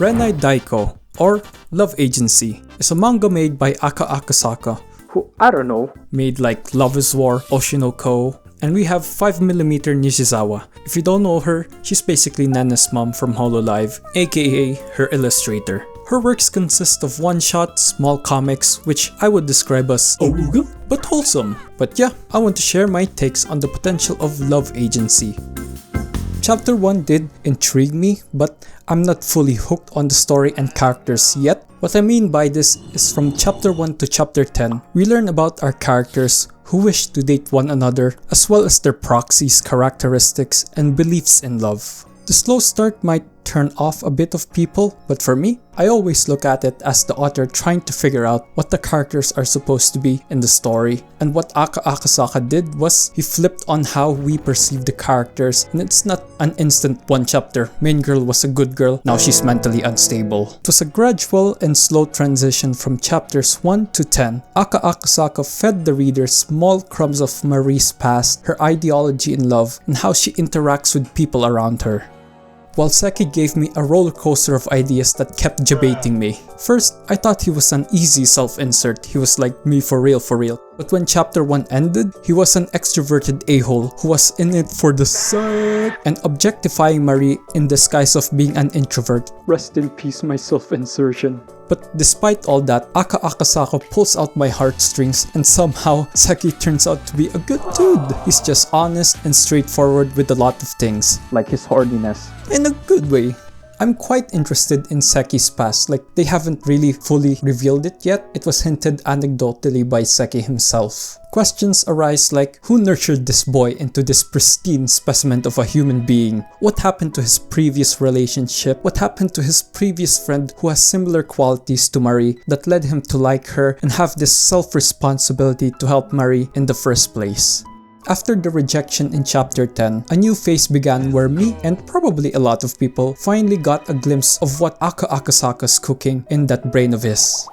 Renai Daikou, or Love Agency, is a manga made by Aka Akasaka, who I don't know, made like Love is War, Oshinoko, and we have 5mm Nishizawa. If you don't know her, she's basically Nana's mom from Hololive, aka her illustrator. Her works consist of one-shots, small comics, which I would describe as oruga, but wholesome. But yeah, I want to share my takes on the potential of Love Agency. Chapter 1 did intrigue me, but I'm not fully hooked on the story and characters yet. What I mean by this is from chapter 1 to chapter 10, we learn about our characters who wish to date one another, as well as their proxies, characteristics, and beliefs in love. The slow start might turn off a bit of people, but for me, I always look at it as the author trying to figure out what the characters are supposed to be in the story. And what Aka Akasaka did was he flipped on how we perceive the characters, and it's not an instant one chapter, main girl was a good girl, now she's mentally unstable. It was a gradual and slow transition from chapters 1 to 10. Aka Akasaka fed the reader small crumbs of Marie's past, her ideology in love, and how she interacts with people around her. While Seki gave me a roller coaster of ideas that kept debating me. First, I thought he was an easy self-insert, he was like me for real. But when chapter 1 ended, he was an extroverted a-hole who was in it for the sex and objectifying Marie in disguise of being an introvert. Rest in peace, my self-insertion. But despite all that, Aka Akasaka pulls out my heartstrings and somehow Seki turns out to be a good dude. He's just honest and straightforward with a lot of things. Like his horniness. In a good way. I'm quite interested in Seki's past, like they haven't really fully revealed it yet. It was hinted anecdotally by Seki himself. Questions arise like, who nurtured this boy into this pristine specimen of a human being? What happened to his previous relationship? What happened to his previous friend who has similar qualities to Marie that led him to like her and have this self-responsibility to help Marie in the first place? After the rejection in chapter 10, a new phase began where me and probably a lot of people finally got a glimpse of what Aka Akasaka's cooking in that brain of his.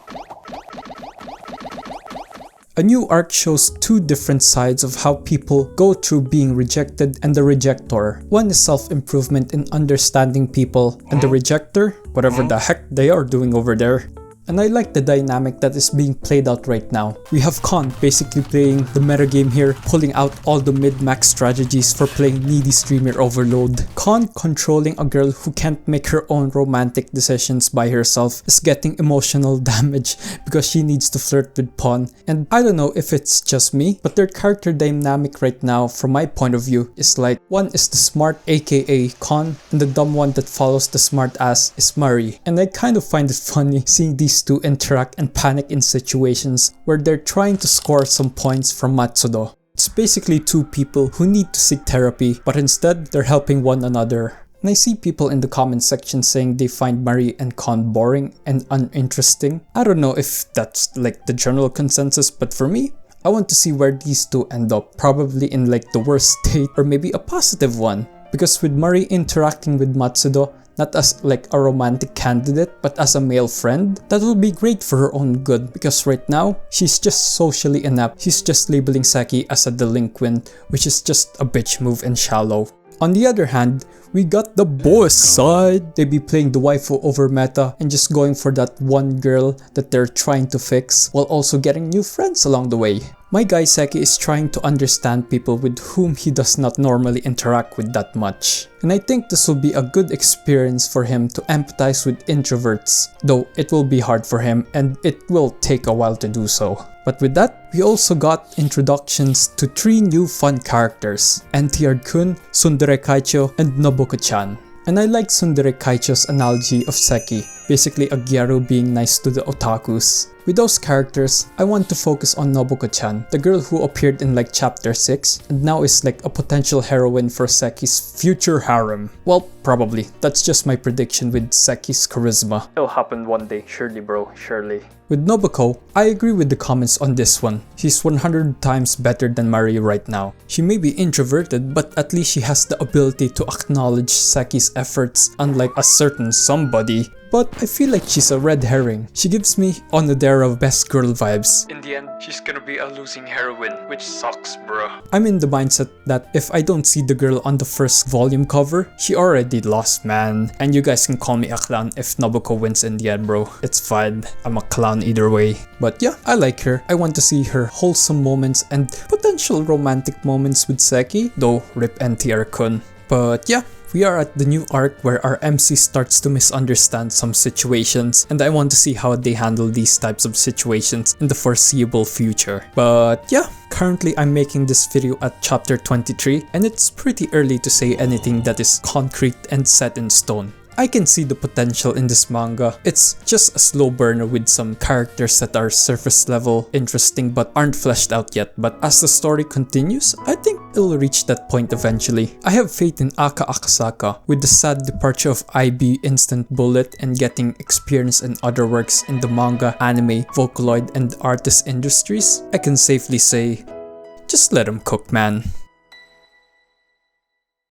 A new arc shows two different sides of how people go through being rejected and the rejector. One is self-improvement in understanding people, and the rejector, whatever the heck they are doing over there. And I like the dynamic that is being played out right now. We have Kon basically playing the metagame here, pulling out all the mid-max strategies for playing needy streamer overload. Kon controlling a girl who can't make her own romantic decisions by herself is getting emotional damage because she needs to flirt with Pon. And I don't know if it's just me, but their character dynamic right now from my point of view is like, one is the smart aka Kon, and the dumb one that follows the smart ass is Marie. And I kind of find it funny seeing these to interact and panic in situations where they're trying to score some points from Matsudo. It's basically two people who need to seek therapy, but instead they're helping one another. And I see people in the comment section saying they find Marie and Kon boring and uninteresting. I don't know if that's like the general consensus, but for me, I want to see where these two end up, probably in like the worst state or maybe a positive one. Because with Marie interacting with Matsudo, not as like a romantic candidate, but as a male friend, that will be great for her own good because right now, she's just socially inept. She's just labeling Seki as a delinquent, which is just a bitch move and shallow. On the other hand, we got the boys side. They be playing the waifu over meta and just going for that one girl that they're trying to fix while also getting new friends along the way. My guy Seki is trying to understand people with whom he does not normally interact with that much. And I think this will be a good experience for him to empathize with introverts, though it will be hard for him and it will take a while to do so. But with that, we also got introductions to 3 new fun characters, NTR-kun, Tsundere Kaicho, and Nobuko-chan. And I like Tsundere Kaicho's analogy of Seki, basically a gyaru being nice to the otakus. With those characters, I want to focus on Nobuko-chan, the girl who appeared in like chapter 6 and now is like a potential heroine for Seki's future harem. Well, probably. That's just my prediction with Seki's charisma. It'll happen one day, surely bro, surely. With Nobuko, I agree with the comments on this one. She's 100 times better than Marie right now. She may be introverted, but at least she has the ability to acknowledge Seki's efforts, unlike a certain somebody. But I feel like she's a red herring. She gives me Onodera era of best girl vibes. In the end, she's gonna be a losing heroine, which sucks, bro. I'm in the mindset that if I don't see the girl on the first volume cover, she already lost, man. And you guys can call me a clown if Nobuko wins in the end, bro. It's fine. I'm a clown either way. But yeah, I like her. I want to see her wholesome moments and potential romantic moments with Seki, though rip NTR-kun. But yeah, we are at the new arc where our MC starts to misunderstand some situations, and I want to see how they handle these types of situations in the foreseeable future. But yeah, currently I'm making this video at chapter 23, and it's pretty early to say anything that is concrete and set in stone. I can see the potential in this manga. It's just a slow burner with some characters that are surface level, interesting but aren't fleshed out yet, but as the story continues, I think it'll reach that point eventually. I have faith in Aka Akasaka. With the sad departure of IB Instant Bullet and getting experience in other works in the manga, anime, Vocaloid, and artist industries, I can safely say, just let him cook, man.